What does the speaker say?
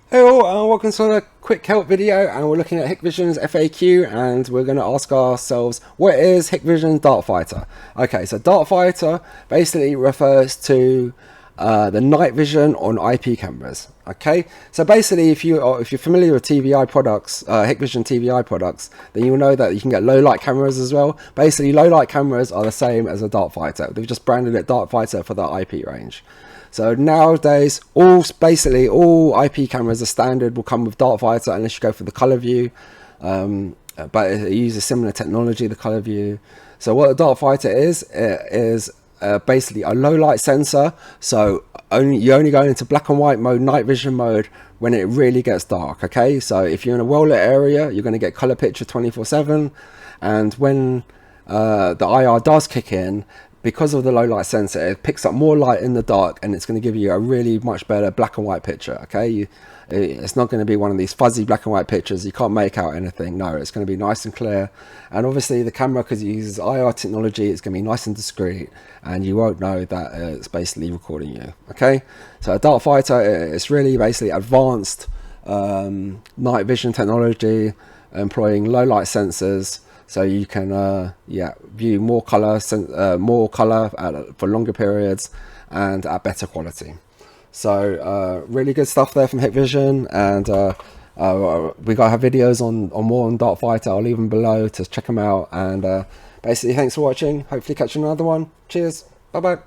Hey all, and welcome to a quick help video, and we're looking at Hikvision's FAQ, and we're going to ask ourselves, what is Hikvision DarkFighter? Okay, so DarkFighter basically refers to the night vision on IP cameras. Okay, so basically if you're familiar with TVI products, Hikvision TVI products, then you'll know that you can get low light cameras as well. Basically low light cameras are the same as a DarkFighter. They've just branded it DarkFighter for the IP range. So nowadays, basically all IP cameras are standard, will come with DarkFighter unless you go for the color view. But it uses similar technology, the color view. So what a DarkFighter is basically a low light sensor. So you only go into black and white mode, night vision mode, when it really gets dark. Okay, so if you're in a well lit area, you're going to get color picture 24/7, and when the IR does kick in, because of the low light sensor, it picks up more light in the dark, and it's going to give you a really much better black and white picture. Okay, it's not going to be one of these fuzzy black and white pictures you can't make out anything. No, it's going to be nice and clear, and obviously the camera, because it uses IR technology, it's going to be nice and discreet, and you won't know that it's basically recording you. Okay, so a DarkFighter, it's really basically advanced night vision technology, employing low light sensors, so you can view more color for longer periods and at better quality. So really good stuff there from Hikvision, and we got to have videos on more on DarkFighter. I'll leave them below to check them out, and basically thanks for watching. Hopefully catch another one. Cheers, bye bye.